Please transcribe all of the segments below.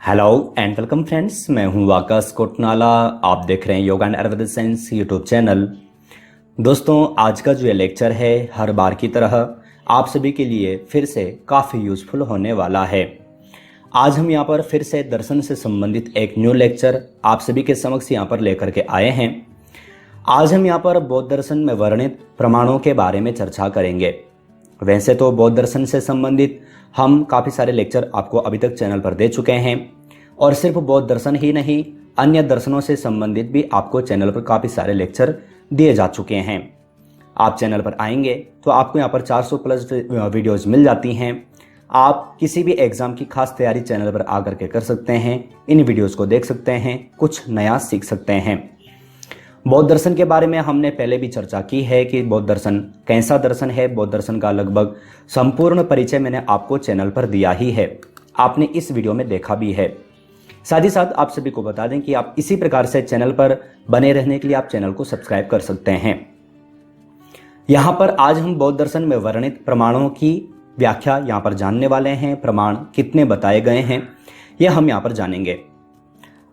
Hello and welcome friends, मैं हूं वाकस कोटनाला। आप देख रहे हैं yoga and Ayurveda science YouTube channel. दोस्तों, आज का जो ये लेक्चर है हर बार की तरह आप सभी के लिए फिर से काफ़ी यूज़फुल होने वाला है। आज हम यहाँ पर फिर से दर्शन से संबंधित एक न्यू लेक्चर आप सभी के समक्ष यहाँ पर लेकर के आए हैं। आज हम यहाँ पर बौद्ध दर्शन में वर्णित प्रमाणों के बारे में चर्चा करेंगे। वैसे तो बौद्ध दर्शन से संबंधित हम काफ़ी सारे लेक्चर आपको अभी तक चैनल पर दे चुके हैं, और सिर्फ बौद्ध दर्शन ही नहीं, अन्य दर्शनों से संबंधित भी आपको चैनल पर काफ़ी सारे लेक्चर दिए जा चुके हैं। आप चैनल पर आएंगे तो आपको यहाँ पर 400 प्लस वीडियोस मिल जाती हैं। आप किसी भी एग्ज़ाम की खास तैयारी चैनल पर आकर के कर सकते हैं, इन वीडियोज़ को देख सकते हैं, कुछ नया सीख सकते हैं। बौद्ध दर्शन के बारे में हमने पहले भी चर्चा की है कि बौद्ध दर्शन कैसा दर्शन है। बौद्ध दर्शन का लगभग संपूर्ण परिचय मैंने आपको चैनल पर दिया ही है, आपने इस वीडियो में देखा भी है। साथ ही साथ आप सभी को बता दें कि आप इसी प्रकार से चैनल पर बने रहने के लिए आप चैनल को सब्सक्राइब कर सकते हैं। यहाँ पर आज हम बौद्ध दर्शन में वर्णित प्रमाणों की व्याख्या यहाँ पर जानने वाले हैं। प्रमाण कितने बताए गए हैं यह हम यहाँ पर जानेंगे।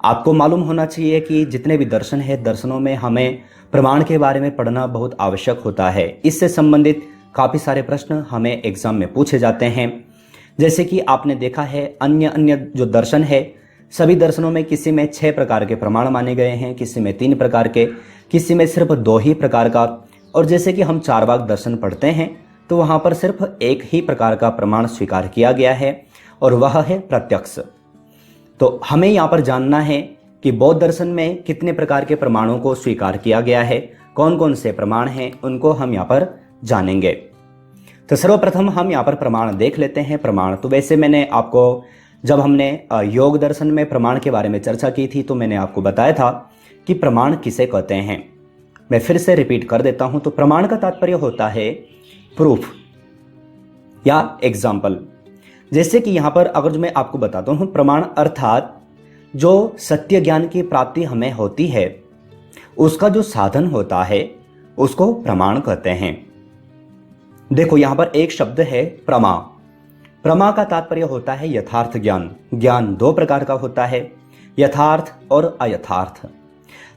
आपको मालूम होना चाहिए कि जितने भी दर्शन है, दर्शनों में हमें प्रमाण के बारे में पढ़ना बहुत आवश्यक होता है। इससे संबंधित काफ़ी सारे प्रश्न हमें एग्जाम में पूछे जाते हैं। जैसे कि आपने देखा है अन्य जो दर्शन है, सभी दर्शनों में किसी में 6 प्रकार के प्रमाण माने गए हैं, किसी में 3 प्रकार के, किसी में सिर्फ 2 ही प्रकार का। और जैसे कि हम चारवाक दर्शन पढ़ते हैं तो वहाँ पर सिर्फ एक ही प्रकार का प्रमाण स्वीकार किया गया है, और वह है प्रत्यक्ष। तो हमें यहाँ पर जानना है कि बौद्ध दर्शन में कितने प्रकार के प्रमाणों को स्वीकार किया गया है, कौन कौन से प्रमाण हैं, उनको हम यहाँ पर जानेंगे। तो सर्वप्रथम हम यहाँ पर प्रमाण देख लेते हैं। प्रमाण तो वैसे मैंने आपको, जब हमने योग दर्शन में प्रमाण के बारे में चर्चा की थी तो मैंने आपको बताया था कि प्रमाण किसे कहते हैं। मैं फिर से रिपीट कर देता हूं। तो प्रमाण का तात्पर्य होता है प्रूफ या एग्जाम्पल। जैसे कि यहाँ पर अगर मैं आपको बताता हूँ, प्रमाण अर्थात जो सत्य ज्ञान की प्राप्ति हमें होती है उसका जो साधन होता है उसको प्रमाण कहते हैं। देखो यहाँ पर एक शब्द है प्रमा। प्रमा का तात्पर्य होता है यथार्थ ज्ञान। ज्ञान 2 प्रकार का होता है, यथार्थ और अयथार्थ।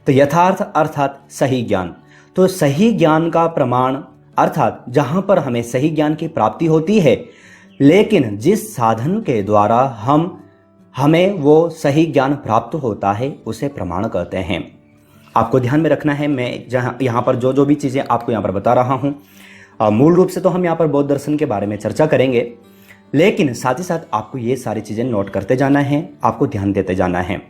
तो यथार्थ अर्थात सही ज्ञान। तो सही ज्ञान का प्रमाण अर्थात जहां पर हमें सही ज्ञान की प्राप्ति होती है, लेकिन जिस साधन के द्वारा हमें वो सही ज्ञान प्राप्त होता है उसे प्रमाण कहते हैं। आपको ध्यान में रखना है, मैं जहां यहाँ पर जो भी चीज़ें आपको यहाँ पर बता रहा हूँ, मूल रूप से तो हम यहाँ पर बौद्ध दर्शन के बारे में चर्चा करेंगे, लेकिन साथ ही साथ आपको ये सारी चीज़ें नोट करते जाना है, आपको ध्यान देते जाना है।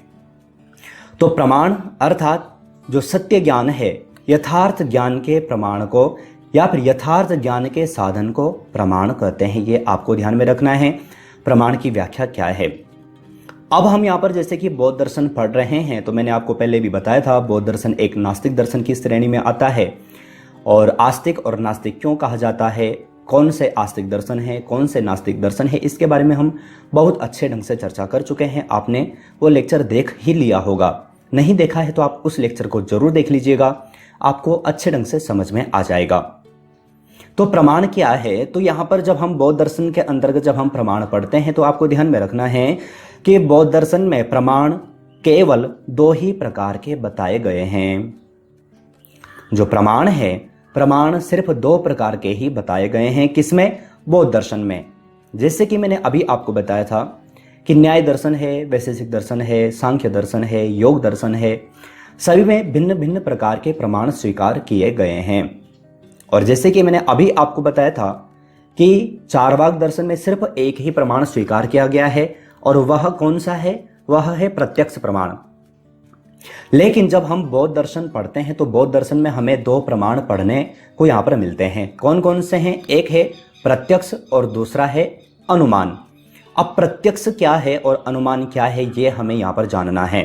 तो प्रमाण अर्थात जो सत्य ज्ञान है, यथार्थ ज्ञान के प्रमाण को या फिर यथार्थ ज्ञान के साधन को प्रमाण कहते हैं। ये आपको ध्यान में रखना है। प्रमाण की व्याख्या क्या है। अब हम यहाँ पर जैसे कि बौद्ध दर्शन पढ़ रहे हैं, तो मैंने आपको पहले भी बताया था बौद्ध दर्शन एक नास्तिक दर्शन की श्रेणी में आता है। और आस्तिक और नास्तिक क्यों कहा जाता है, कौन से आस्तिक दर्शन है, कौन से नास्तिक दर्शन है, इसके बारे में हम बहुत अच्छे ढंग से चर्चा कर चुके हैं। आपने वो लेक्चर देख ही लिया होगा, नहीं देखा है तो आप उस लेक्चर को जरूर देख लीजिएगा, आपको अच्छे ढंग से समझ में आ जाएगा। तो प्रमाण क्या है, तो यहाँ पर जब हम बौद्ध दर्शन के अंतर्गत जब हम प्रमाण पढ़ते हैं तो आपको ध्यान में रखना है कि बौद्ध दर्शन में प्रमाण केवल 2 ही प्रकार के बताए गए हैं। जो प्रमाण है, प्रमाण सिर्फ 2 प्रकार के ही बताए गए हैं। किसमें? बौद्ध दर्शन में। जैसे कि मैंने अभी आपको बताया था कि न्याय दर्शन है, वैशेषिक दर्शन है, सांख्य दर्शन है, योग दर्शन है, सभी में भिन्न भिन्न प्रकार के प्रमाण स्वीकार किए गए हैं। और जैसे कि मैंने अभी आपको बताया था कि चारवाक दर्शन में सिर्फ एक ही प्रमाण स्वीकार किया गया है, और वह कौन सा है? वह है प्रत्यक्ष प्रमाण। लेकिन जब हम बौद्ध दर्शन पढ़ते हैं तो बौद्ध दर्शन में हमें 2 प्रमाण पढ़ने को यहाँ पर मिलते हैं। कौन कौन से हैं? एक है प्रत्यक्ष और दूसरा है अनुमान। अब प्रत्यक्ष क्या है और अनुमान क्या है, ये हमें यहाँ पर जानना है।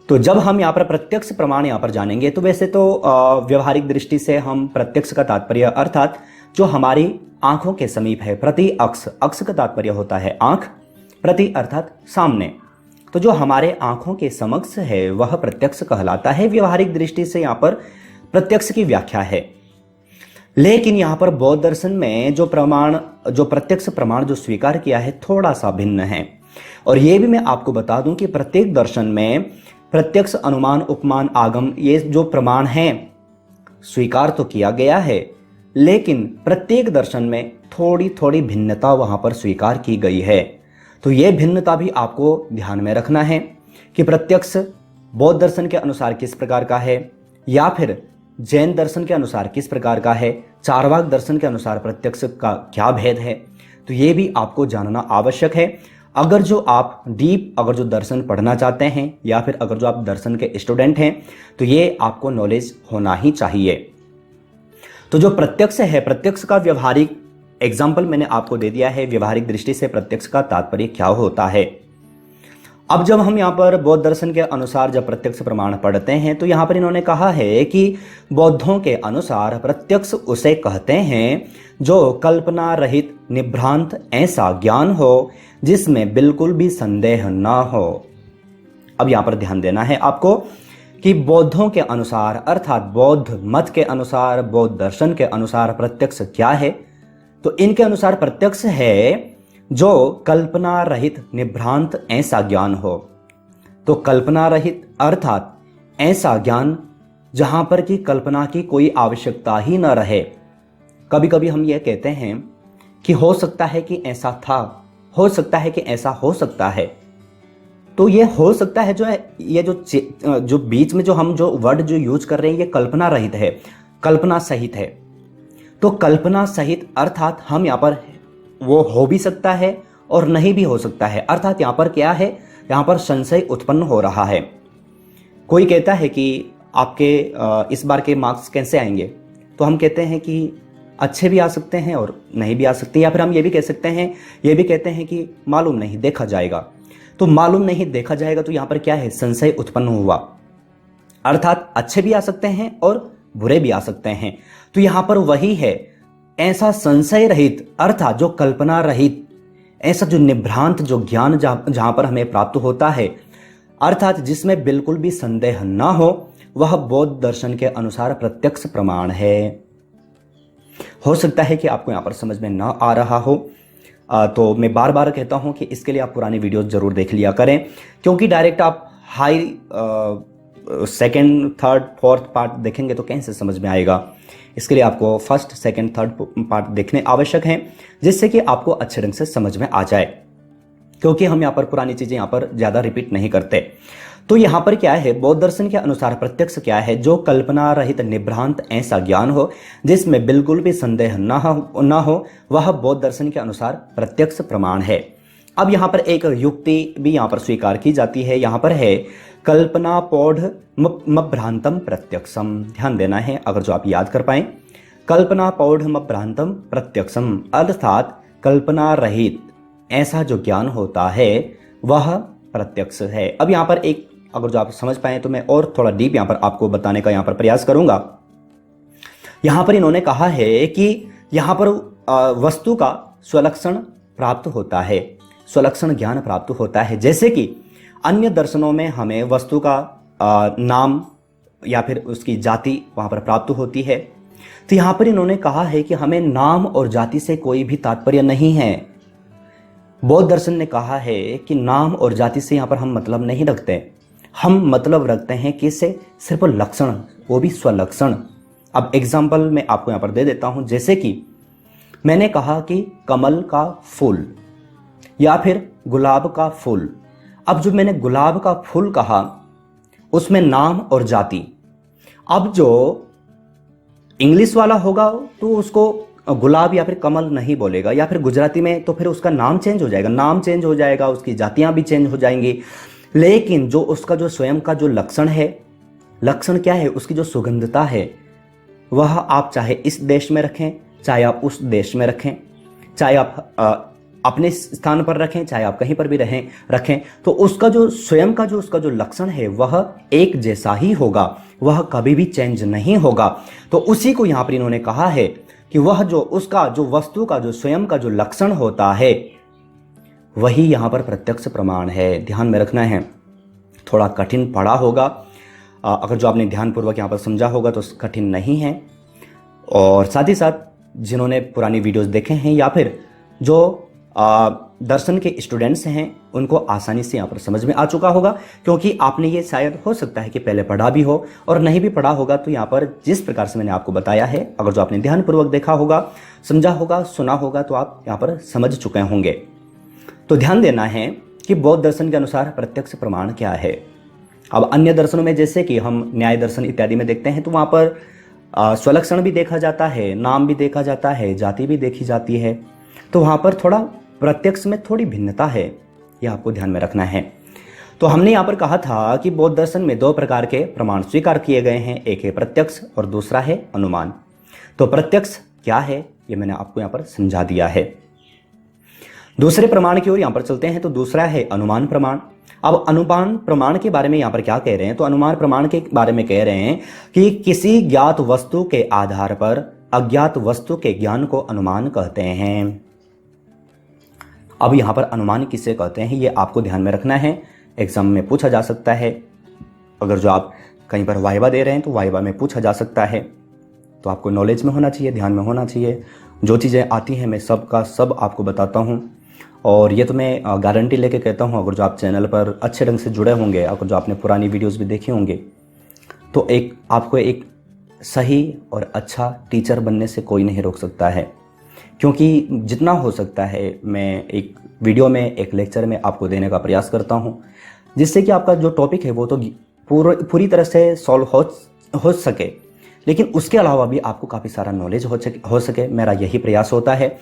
तो जब हम यहाँ पर प्रत्यक्ष प्रमाण यहाँ पर जानेंगे तो वैसे तो व्यवहारिक दृष्टि से हम प्रत्यक्ष का तात्पर्य अर्थात जो हमारी आंखों के समीप है, प्रति अक्ष, अक्ष का तात्पर्य होता है आंख, प्रति अर्थात सामने, तो जो हमारे आंखों के समक्ष है वह प्रत्यक्ष कहलाता है। व्यवहारिक दृष्टि से यहाँ पर प्रत्यक्ष की व्याख्या है। लेकिन यहाँ पर बौद्ध दर्शन में जो प्रत्यक्ष प्रमाण जो स्वीकार किया है थोड़ा सा भिन्न है। और ये भी मैं आपको बता दूं कि प्रत्येक दर्शन में प्रत्यक्ष, अनुमान, उपमान, आगम, ये जो प्रमाण हैं स्वीकार तो किया गया है, लेकिन प्रत्येक दर्शन में थोड़ी थोड़ी भिन्नता वहां पर स्वीकार की गई है। तो ये भिन्नता भी आपको ध्यान में रखना है कि प्रत्यक्ष बौद्ध दर्शन के अनुसार किस प्रकार का है, या फिर जैन दर्शन के अनुसार किस प्रकार का है, चारवाक दर्शन के अनुसार प्रत्यक्ष का क्या भेद है। तो ये भी आपको जानना आवश्यक है। अगर जो आप अगर जो दर्शन पढ़ना चाहते हैं, या फिर अगर जो आप दर्शन के स्टूडेंट हैं, तो ये आपको नॉलेज होना ही चाहिए। तो जो प्रत्यक्ष है, प्रत्यक्ष का व्यवहारिक एग्जाम्पल मैंने आपको दे दिया है। व्यवहारिक दृष्टि से प्रत्यक्ष का तात्पर्य क्या होता है। अब जब हम यहाँ पर बौद्ध दर्शन के अनुसार जब प्रत्यक्ष प्रमाण पढ़ते हैं, तो यहाँ पर इन्होंने कहा है कि बौद्धों के अनुसार प्रत्यक्ष उसे कहते हैं जो कल्पना रहित, निभ्रांत ऐसा ज्ञान हो जिसमें बिल्कुल भी संदेह ना हो। अब यहाँ पर ध्यान देना है आपको कि बौद्धों के अनुसार, अर्थात बौद्ध मत के अनुसार, बौद्ध दर्शन के अनुसार प्रत्यक्ष क्या है। तो इनके अनुसार प्रत्यक्ष है जो कल्पना रहित, निभ्रांत ऐसा ज्ञान हो। तो कल्पना रहित अर्थात ऐसा ज्ञान जहां पर कि कल्पना की कोई आवश्यकता ही न रहे। कभी कभी हम यह कहते हैं कि हो सकता है कि ऐसा था, हो सकता है कि ऐसा हो सकता है। तो ये हो सकता है ये जो बीच में जो हम जो वर्ड जो यूज कर रहे हैं, ये कल्पना रहित है, कल्पना सहित है। तो कल्पना सहित अर्थात हम यहाँ पर वो हो भी सकता है और नहीं भी हो सकता है। अर्थात यहाँ पर क्या है, यहाँ पर संशय उत्पन्न हो रहा है। कोई कहता है कि आपके इस बार के मार्क्स कैसे आएंगे, तो हम कहते हैं कि अच्छे भी आ सकते हैं और नहीं भी आ सकते, या फिर हम ये भी कह सकते हैं, ये भी कहते हैं कि मालूम नहीं, देखा जाएगा। तो मालूम नहीं, देखा जाएगा, तो यहाँ पर क्या है, संशय उत्पन्न हुआ। अर्थात अच्छे भी आ सकते हैं और बुरे भी आ सकते हैं। तो यहाँ पर वही है, ऐसा संशय रहित अर्थात जो कल्पना रहित, ऐसा जो निभ्रांत जो ज्ञान जहां पर हमें प्राप्त होता है, अर्थात जिसमें बिल्कुल भी संदेह ना हो, वह बौद्ध दर्शन के अनुसार प्रत्यक्ष प्रमाण है। हो सकता है कि आपको यहां पर समझ में ना आ रहा हो, तो मैं बार बार कहता हूं कि इसके लिए आप पुरानी वीडियोस जरूर देख लिया करें, क्योंकि डायरेक्ट आप high second, third, fourth part देखेंगे तो कैसे समझ में आएगा। इसके लिए आपको फर्स्ट, सेकेंड, थर्ड पार्ट देखने आवश्यक हैं, जिससे कि आपको अच्छे ढंग से समझ में आ जाए, क्योंकि हम यहाँ पर पुरानी चीजें यहाँ पर ज्यादा रिपीट नहीं करते। तो यहाँ पर क्या है, बौद्ध दर्शन के अनुसार प्रत्यक्ष क्या है, जो कल्पना रहित, निभ्रांत ऐसा ज्ञान हो जिसमें बिल्कुल भी संदेह ना हो, वह बौद्ध दर्शन के अनुसार प्रत्यक्ष प्रमाण है। अब यहाँ पर एक युक्ति भी यहाँ पर स्वीकार की जाती है। यहाँ पर है कल्पना पौढ़ मभ्रांतम प्रत्यक्षम। ध्यान देना है, अगर जो आप याद कर पाए, कल्पना पौढ़ मभ्रांतम प्रत्यक्षम अर्थात कल्पना रहित ऐसा जो ज्ञान होता है वह प्रत्यक्ष है। अब यहाँ पर एक अगर जो आप समझ पाए तो मैं और थोड़ा डीप यहाँ पर आपको बताने का यहाँ पर प्रयास करूंगा। यहाँ पर इन्होंने कहा है कि यहाँ पर वस्तु का स्वलक्षण प्राप्त होता है, स्वलक्षण ज्ञान प्राप्त होता है। जैसे कि अन्य दर्शनों में हमें वस्तु का नाम या फिर उसकी जाति वहां पर प्राप्त होती है, तो यहां पर इन्होंने कहा है कि हमें नाम और जाति से कोई भी तात्पर्य नहीं है। बौद्ध दर्शन ने कहा है कि नाम और जाति से यहां पर हम मतलब नहीं रखते, हम मतलब रखते हैं किससे, सिर्फ लक्षण, वो भी स्वलक्षण। अब एग्जाम्पल मैं आपको यहां पर दे देता हूं। जैसे कि मैंने कहा कि कमल का फूल या फिर गुलाब का फूल। अब जो मैंने गुलाब का फूल कहा उसमें नाम और जाति, अब जो इंग्लिश वाला होगा तो उसको गुलाब या फिर कमल नहीं बोलेगा, या फिर गुजराती में तो फिर उसका नाम चेंज हो जाएगा, नाम चेंज हो जाएगा, उसकी जातियां भी चेंज हो जाएंगी। लेकिन जो उसका जो स्वयं का जो लक्षण है, लक्षण क्या है, उसकी जो सुगंधता है, वह आप चाहे इस देश में रखें, चाहे आप उस देश में रखें, चाहे आप अपने स्थान पर रखें, चाहे आप कहीं पर भी रखें, तो उसका जो स्वयं का जो उसका जो लक्षण है वह एक जैसा ही होगा, वह कभी भी चेंज नहीं होगा। तो उसी को यहाँ पर इन्होंने कहा है कि वह जो उसका जो वस्तु का जो स्वयं का जो लक्षण होता है वही यहाँ पर प्रत्यक्ष प्रमाण है। ध्यान में रखना है, थोड़ा कठिन पड़ा होगा, अगर जो आपने ध्यानपूर्वक यहाँ पर समझा होगा तो कठिन नहीं है। और साथ ही साथ जिन्होंने पुरानी वीडियोस देखे हैं या फिर जो दर्शन के स्टूडेंट्स हैं उनको आसानी से यहाँ पर समझ में आ चुका होगा, क्योंकि आपने ये शायद हो सकता है कि पहले पढ़ा भी हो, और नहीं भी पढ़ा होगा तो यहाँ पर जिस प्रकार से मैंने आपको बताया है, अगर जो आपने ध्यानपूर्वक देखा होगा, समझा होगा, सुना होगा, तो आप यहाँ पर समझ चुके होंगे। तो ध्यान देना है कि बौद्ध दर्शन के अनुसार प्रत्यक्ष प्रमाण क्या है। अब अन्य दर्शनों में जैसे कि हम न्याय दर्शन इत्यादि में देखते हैं तो वहाँ पर स्वलक्षण भी देखा जाता है, नाम भी देखा जाता है, जाति भी देखी जाती है, तो वहाँ पर थोड़ा प्रत्यक्ष में थोड़ी भिन्नता है, यह आपको ध्यान में रखना है। तो हमने यहाँ पर कहा था कि बौद्ध दर्शन में दो प्रकार के प्रमाण स्वीकार किए गए हैं, एक है प्रत्यक्ष और दूसरा है अनुमान। तो प्रत्यक्ष क्या है ये मैंने आपको यहाँ पर समझा दिया है। दूसरे प्रमाण की ओर यहाँ पर चलते हैं, तो दूसरा है अनुमान प्रमाण। अब अनुमान प्रमाण के बारे में यहाँ पर क्या कह रहे हैं, तो अनुमान प्रमाण के बारे में कह रहे हैं कि किसी ज्ञात वस्तु के आधार पर अज्ञात वस्तु के ज्ञान को अनुमान कहते हैं। अब यहाँ पर अनुमान किसे कहते हैं ये आपको ध्यान में रखना है, एग्जाम में पूछा जा सकता है। अगर जो आप कहीं पर वाइवा दे रहे हैं तो वाइवा में पूछा जा सकता है, तो आपको नॉलेज में होना चाहिए, ध्यान में होना चाहिए। जो चीज़ें आती हैं मैं सब का सब आपको बताता हूँ, और ये तो मैं गारंटी लेके कहता हूँ। अगर जो आप चैनल पर अच्छे ढंग से जुड़े होंगे, अगर जो आपने पुरानी वीडियोस भी देखे होंगे, तो आपको एक सही और अच्छा टीचर बनने से कोई नहीं रोक सकता है, क्योंकि जितना हो सकता है मैं एक वीडियो में, एक लेक्चर में आपको देने का प्रयास करता हूँ, जिससे कि आपका जो टॉपिक है वो तो पूरी तरह से सॉल्व हो सके, लेकिन उसके अलावा भी आपको काफ़ी सारा नॉलेज हो सके, मेरा यही प्रयास होता है।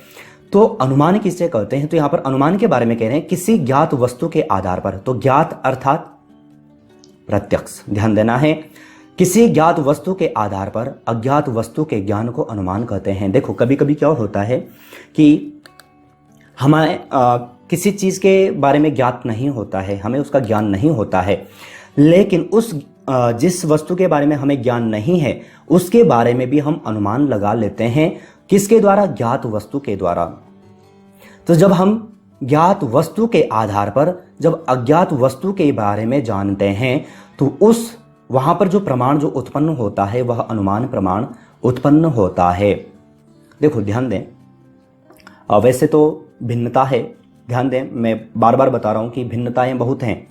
तो अनुमान किसे कहते हैं, तो यहाँ पर अनुमान के बारे में कह रहे हैं किसी ज्ञात वस्तु के आधार पर, तो ज्ञात अर्थात प्रत्यक्ष, ध्यान देना है, किसी ज्ञात वस्तु के आधार पर अज्ञात वस्तु के ज्ञान को अनुमान कहते हैं। देखो कभी कभी क्या होता है कि हमें किसी चीज़ के बारे में ज्ञात नहीं होता है, हमें उसका ज्ञान नहीं होता है, लेकिन जिस वस्तु के बारे में हमें ज्ञान नहीं है उसके बारे में भी हम अनुमान लगा लेते हैं। किसके द्वारा? ज्ञात वस्तु के द्वारा। तो जब हम ज्ञात वस्तु के आधार पर जब अज्ञात वस्तु के बारे में जानते हैं तो वहां पर जो प्रमाण जो उत्पन्न होता है वह अनुमान प्रमाण उत्पन्न होता है। देखो ध्यान दें, वैसे तो भिन्नता है, ध्यान दें, मैं बार बार बता रहा हूं कि भिन्नताएं बहुत हैं,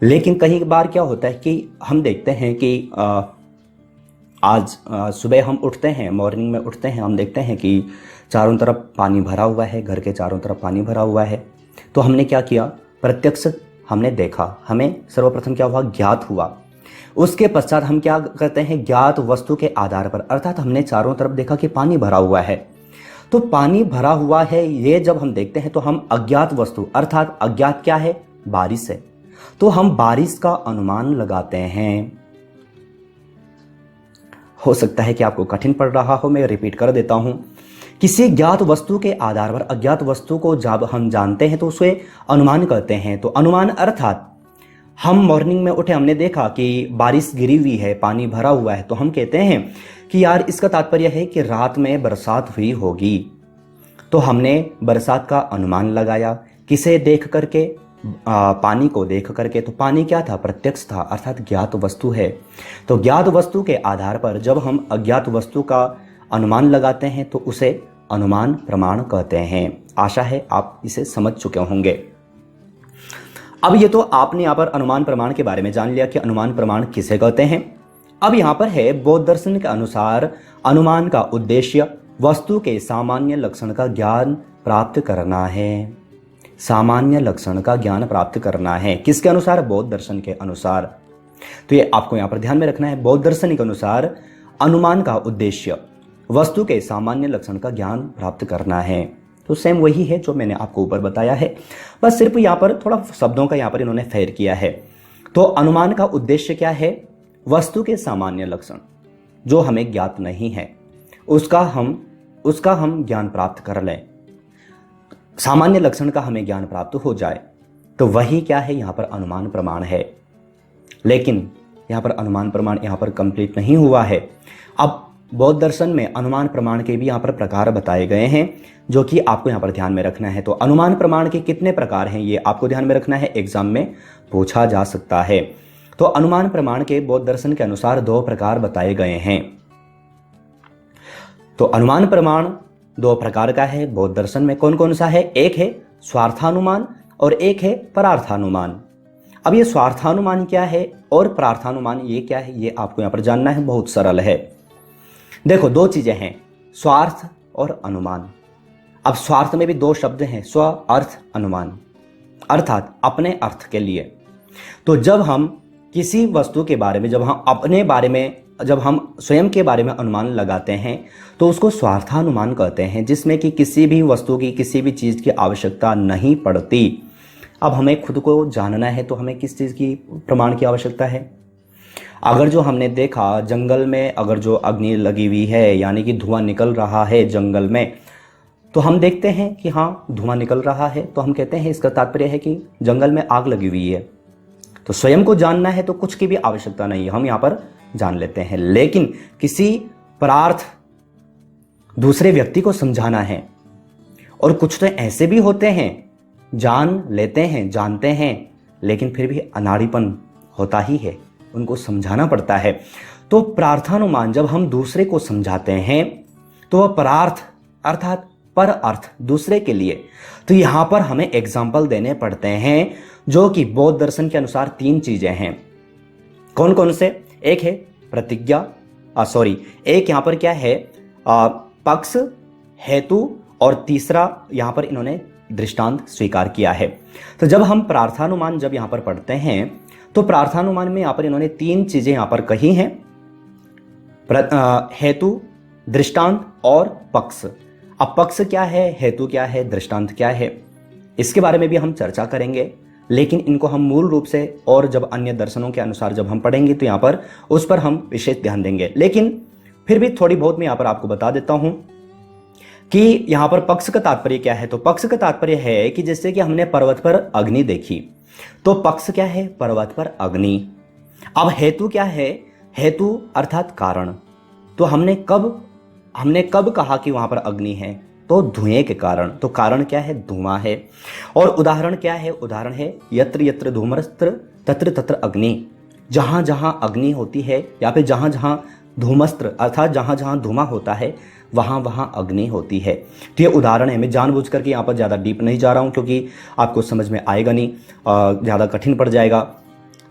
लेकिन कई बार क्या होता है कि हम देखते हैं कि आज सुबह हम उठते हैं, मॉर्निंग में उठते हैं, हम देखते हैं कि चारों तरफ पानी भरा हुआ है, घर के चारों तरफ पानी भरा हुआ है। तो हमने क्या किया? प्रत्यक्ष हमने देखा, हमें सर्वप्रथम क्या हुआ? ज्ञात हुआ। उसके पश्चात हम क्या करते हैं? ज्ञात वस्तु के आधार पर, अर्थात हमने चारों तरफ देखा कि पानी भरा हुआ है। तो पानी भरा हुआ है ये जब हम देखते हैं तो हम अज्ञात वस्तु, अर्थात अज्ञात क्या है? बारिश है, तो हम बारिश का अनुमान लगाते हैं। हो सकता है कि आपको कठिन पड़ रहा हो, मैं रिपीट कर देता हूं। किसी ज्ञात वस्तु के आधार पर अज्ञात वस्तु को जब हम जानते हैं तो उसे अनुमान कहते हैं। तो अनुमान अर्थात हम मॉर्निंग में उठे, हमने देखा कि बारिश गिरी हुई है, पानी भरा हुआ है, तो हम कहते हैं कि यार इसका तात्पर्य है कि रात में बरसात हुई होगी। तो हमने बरसात का अनुमान लगाया, किसे देख करके? पानी को देख करके। तो पानी क्या था? प्रत्यक्ष था, अर्थात ज्ञात वस्तु है। तो ज्ञात वस्तु के आधार पर जब हम अज्ञात वस्तु का अनुमान लगाते हैं तो उसे अनुमान प्रमाण कहते हैं। आशा है आप इसे समझ चुके होंगे। अब ये तो आपने यहाँ पर अनुमान प्रमाण के बारे में जान लिया कि अनुमान प्रमाण किसे कहते हैं। अब यहाँ पर है बौद्ध दर्शन के अनुसार अनुमान का उद्देश्य वस्तु के सामान्य लक्षण का ज्ञान प्राप्त करना है। सामान्य लक्षण का ज्ञान प्राप्त करना है किसके अनुसार? बौद्ध दर्शन के अनुसार। तो ये आपको यहाँ पर ध्यान में रखना है। बौद्ध दर्शन के अनुसार अनुमान का उद्देश्य वस्तु के सामान्य लक्षण का ज्ञान प्राप्त करना है। तो सेम वही है जो मैंने आपको ऊपर बताया है, बस सिर्फ यहाँ पर थोड़ा शब्दों का यहाँ पर इन्होंने फेर किया है। तो अनुमान का उद्देश्य क्या है? वस्तु के सामान्य लक्षण जो हमें ज्ञात नहीं है उसका हम ज्ञान प्राप्त कर लें, सामान्य लक्षण का हमें ज्ञान प्राप्त हो जाए, तो वही क्या है? यहाँ पर अनुमान प्रमाण है। लेकिन यहाँ पर अनुमान प्रमाण यहाँ पर कंप्लीट नहीं हुआ है। अब बौद्ध दर्शन में अनुमान प्रमाण के भी यहाँ पर प्रकार बताए गए हैं जो कि आपको यहाँ पर ध्यान में रखना है। तो अनुमान प्रमाण के कितने प्रकार हैं ये आपको ध्यान में रखना है, एग्जाम में पूछा जा सकता है। तो अनुमान प्रमाण के बौद्ध दर्शन के अनुसार दो प्रकार बताए गए हैं। तो अनुमान प्रमाण दो प्रकार का है बौद्ध दर्शन में। कौन कौन सा है? एक है स्वार्थानुमान और एक है परार्थानुमान। अब ये स्वार्थानुमान क्या है और परार्थानुमान ये क्या है, ये आपको यहाँ पर जानना है। बहुत सरल है। देखो, दो चीजें हैं, स्वार्थ और अनुमान। अब स्वार्थ में भी दो शब्द हैं, स्व अर्थ अनुमान, अर्थात अपने अर्थ के लिए। तो जब हम किसी वस्तु के बारे में, जब हम अपने बारे में, जब हम स्वयं के बारे में अनुमान लगाते हैं तो उसको स्वार्थानुमान कहते हैं, जिसमें कि किसी भी वस्तु की, किसी भी चीज की आवश्यकता नहीं पड़ती। अब हमें खुद को जानना है तो हमें किस चीज की प्रमाण की आवश्यकता है? अगर जो हमने देखा जंगल में अगर जो अग्नि लगी हुई है, यानी कि धुआं निकल रहा है जंगल में, तो हम देखते हैं कि हाँ धुआं निकल रहा है, तो हम कहते हैं इसका तात्पर्य है कि जंगल में आग लगी हुई है। तो स्वयं को जानना है तो कुछ की भी आवश्यकता नहीं है, हम यहाँ पर जान लेते हैं। लेकिन किसी परार्थ दूसरे व्यक्ति को समझाना है, और कुछ तो ऐसे भी होते हैं जान लेते हैं, जानते हैं, लेकिन फिर भी अनाड़ीपन होता ही है, उनको समझाना पड़ता है। तो प्रार्थानुमान जब हम दूसरे को समझाते हैं तो वह परार्थ अर्थात पर अर्थ दूसरे के लिए। तो यहां पर हमें एग्जाम्पल देने पड़ते हैं, जो कि बौद्ध दर्शन के अनुसार तीन चीजें हैं। कौन कौन से? एक है प्रतिज्ञा, एक यहां पर क्या है, पक्ष, हेतु, और तीसरा यहां पर इन्होंने दृष्टांत स्वीकार किया है। तो जब हम प्रार्थानुमान जब यहां पर पढ़ते हैं तो प्रार्थानुमान में यहां पर इन्होंने तीन चीजें यहां पर कही हैं, हेतु, दृष्टांत और पक्ष। अब पक्ष क्या है, हेतु क्या है, दृष्टांत क्या है, इसके बारे में भी हम चर्चा करेंगे। लेकिन इनको हम मूल रूप से और जब अन्य दर्शनों के अनुसार जब हम पढ़ेंगे तो यहाँ पर उस पर हम विशेष ध्यान देंगे। लेकिन फिर भी थोड़ी बहुत मैं यहाँ पर आपको बता देता हूं कि यहाँ पर पक्ष का तात्पर्य क्या है। तो पक्ष का तात्पर्य है कि जैसे कि हमने पर्वत पर अग्नि देखी, तो पक्ष क्या है, पर्वत पर अग्नि। अब हेतु क्या है, हेतु अर्थात कारण। तो हमने कब कहा कि वहां पर अग्नि है, तो धुएं के कारण। तो कारण क्या है, धुआं है। और उदाहरण क्या है, उदाहरण है यत्र यत्र धूमस्त्र तत्र तत्र अग्नि। जहां जहां अग्नि होती है या फिर जहां जहां धूमस्त्र अर्थात जहां जहां धुआं होता है वहां वहां अग्नि होती है। तो ये उदाहरण है। मैं जानबूझ करके यहाँ पर ज़्यादा डीप नहीं जा रहा हूँ क्योंकि आपको समझ में आएगा नहीं, ज़्यादा कठिन पड़ जाएगा,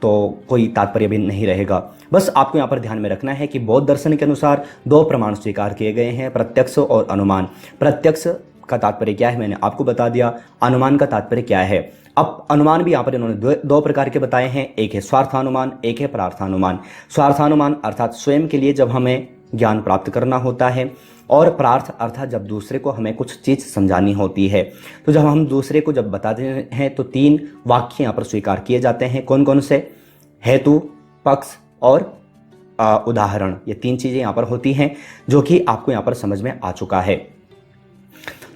तो कोई तात्पर्य भी नहीं रहेगा। बस आपको यहाँ पर ध्यान में रखना है कि बौद्ध दर्शन के अनुसार दो प्रमाण स्वीकार किए गए हैं, प्रत्यक्ष और अनुमान। प्रत्यक्ष का तात्पर्य क्या है मैंने आपको बता दिया, अनुमान का तात्पर्य क्या है। अब अनुमान भी यहाँ पर इन्होंने दो प्रकार के बताए हैं, एक है स्वार्थानुमान, एक है परार्थानुमान। स्वार्थानुमान अर्थात स्वयं के लिए जब हमें ज्ञान प्राप्त करना होता है, और परार्थ अर्थात जब दूसरे को हमें कुछ चीज समझानी होती है। तो जब हम दूसरे को जब बताते हैं तो तीन वाक्य यहाँ पर स्वीकार किए जाते हैं। कौन कौन से? हेतु, पक्ष और उदाहरण। ये तीन चीजें यहाँ पर होती हैं जो कि आपको यहाँ पर समझ में आ चुका है।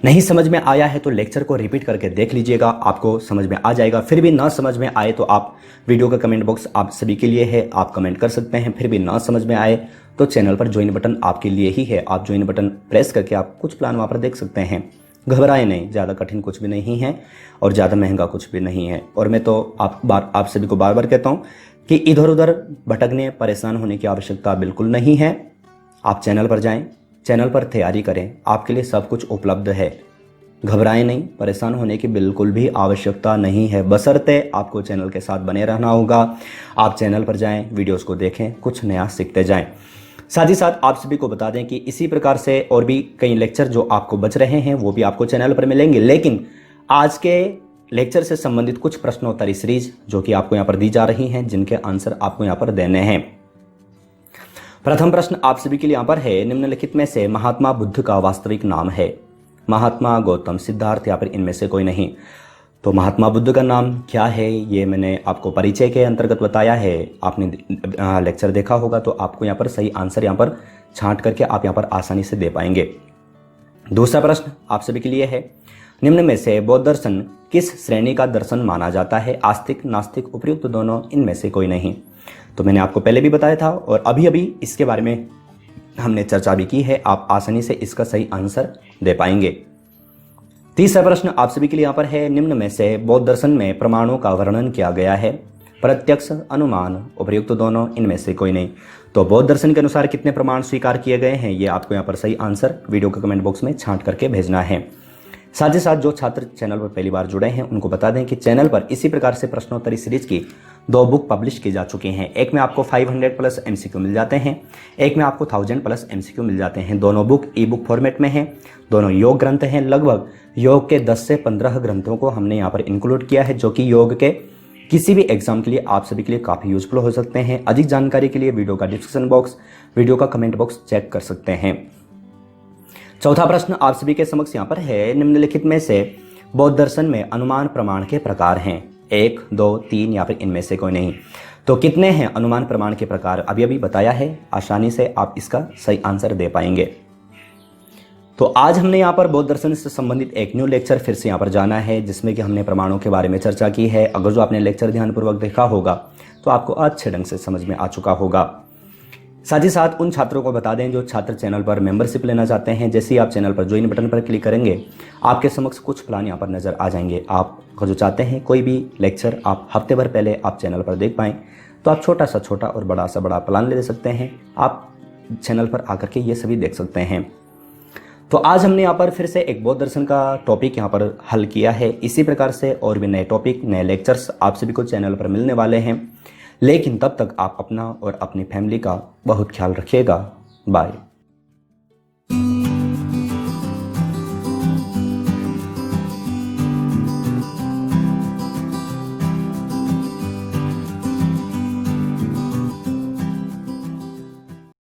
नहीं समझ में आया है तो लेक्चर को रिपीट करके देख लीजिएगा, आपको समझ में आ जाएगा। फिर भी ना समझ में आए तो आप वीडियो का कमेंट बॉक्स आप सभी के लिए है, आप कमेंट कर सकते हैं। फिर भी ना समझ में आए तो चैनल पर ज्वाइन बटन आपके लिए ही है, आप ज्वाइन बटन प्रेस करके आप कुछ प्लान वहाँ पर देख सकते हैं। घबराए नहीं, ज़्यादा कठिन कुछ भी नहीं है और ज़्यादा महंगा कुछ भी नहीं है। और मैं तो आप सभी को बार बार कहता हूँ कि इधर उधर भटकने परेशान होने की आवश्यकता बिल्कुल नहीं है। आप चैनल पर जाएं, चैनल पर तैयारी करें, आपके लिए सब कुछ उपलब्ध है। घबराएं नहीं, परेशान होने की बिल्कुल भी आवश्यकता नहीं है, बशर्ते आपको चैनल के साथ बने रहना होगा। आप चैनल पर जाएं, वीडियोस को देखें, कुछ नया सीखते जाएं। साथ ही साथ आप सभी को बता दें कि इसी प्रकार से और भी कई लेक्चर जो आपको बच रहे हैं वो भी आपको चैनल पर मिलेंगे। लेकिन आज के लेक्चर से संबंधित कुछ प्रश्नोत्तरी सीरीज जो कि आपको यहाँ पर दी जा रही हैं, जिनके आंसर आपको यहाँ पर देने हैं। प्रथम प्रश्न आप सभी के लिए यहाँ पर है, निम्नलिखित में से महात्मा बुद्ध का वास्तविक नाम है? महात्मा, गौतम, सिद्धार्थ या फिर इनमें से कोई नहीं। तो महात्मा बुद्ध का नाम क्या है ये मैंने आपको परिचय के अंतर्गत बताया है। आपने लेक्चर देखा होगा तो आपको यहाँ पर सही आंसर यहाँ पर छांट करके आप यहाँ पर आसानी से दे पाएंगे। दूसरा प्रश्न आप सभी के लिए है, निम्न में से बौद्ध दर्शन किस श्रेणी का दर्शन माना जाता है? आस्तिक, नास्तिक, उपयुक्त दोनों, इनमें से कोई नहीं। तो मैंने आपको पहले भी बताया था और अभी इसके बारे में हमने चर्चा भी की है, आप आसानी से इसका सही आंसर दे पाएंगे। तीसरा प्रश्न आप सभी के लिए यहाँ पर है, निम्न में से बौद्ध दर्शन में प्रमाणों का वर्णन किया गया है? प्रत्यक्ष, अनुमान, उपयुक्त दोनों, इनमें से कोई नहीं। तो बौद्ध दर्शन के अनुसार कितने प्रमाण स्वीकार किए गए हैं ये आपको यहाँ पर सही आंसर वीडियो के कमेंट बॉक्स में छांट करके भेजना है। साथ ही साथ जो छात्र चैनल पर पहली बार जुड़े हैं उनको बता दें कि चैनल पर इसी प्रकार से प्रश्नोत्तरी सीरीज की 2 बुक पब्लिश की जा चुकी हैं। एक में आपको 500 प्लस MCQ मिल जाते हैं, एक में आपको 1000 प्लस MCQ मिल जाते हैं। दोनों बुक ई-बुक फॉर्मेट में हैं, दोनों योग ग्रंथ हैं। लगभग योग के 10 से 15 ग्रंथों को हमने यहाँ पर इंक्लूड किया है, जो कि योग के किसी भी एग्जाम के लिए आप सभी के लिए काफ़ी यूजफुल हो सकते हैं। अधिक जानकारी के लिए वीडियो का डिस्क्रिप्शन बॉक्स, वीडियो का कमेंट बॉक्स चेक कर सकते हैं। चौथा प्रश्न आप सभी के समक्ष यहाँ पर है, निम्नलिखित में से बौद्ध दर्शन में अनुमान प्रमाण के प्रकार हैं? 1, 2, 3 या फिर इनमें से कोई नहीं। तो कितने हैं अनुमान प्रमाण के प्रकार? अभी बताया है, आसानी से आप इसका सही आंसर दे पाएंगे। तो आज हमने यहाँ पर बौद्ध दर्शन से संबंधित एक न्यू लेक्चर फिर से यहाँ पर जाना है, जिसमें कि हमने प्रमाणों के बारे में चर्चा की है। अगर जो आपने लेक्चर ध्यानपूर्वक देखा होगा तो आपको अच्छे ढंग से समझ में आ चुका होगा। साथ ही साथ उन छात्रों को बता दें जो छात्र चैनल पर मेंबरशिप लेना चाहते हैं, जैसे ही आप चैनल पर ज्वाइन बटन पर क्लिक करेंगे आपके समक्ष कुछ प्लान यहाँ पर नजर आ जाएंगे। आप जो चाहते हैं कोई भी लेक्चर आप हफ्ते भर पहले आप चैनल पर देख पाएँ, तो आप छोटा सा छोटा और बड़ा सा बड़ा प्लान ले सकते हैं। आप चैनल पर आकर के ये सभी देख सकते हैं। तो आज हमने यहाँ पर फिर से एक बौद्ध दर्शन का टॉपिक यहाँ पर हल किया है। इसी प्रकार से और भी नए टॉपिक, नए लेक्चर्स आप सभी को चैनल पर मिलने वाले हैं। लेकिन तब तक आप अपना और अपनी फैमिली का बहुत ख्याल रखिएगा। बाय।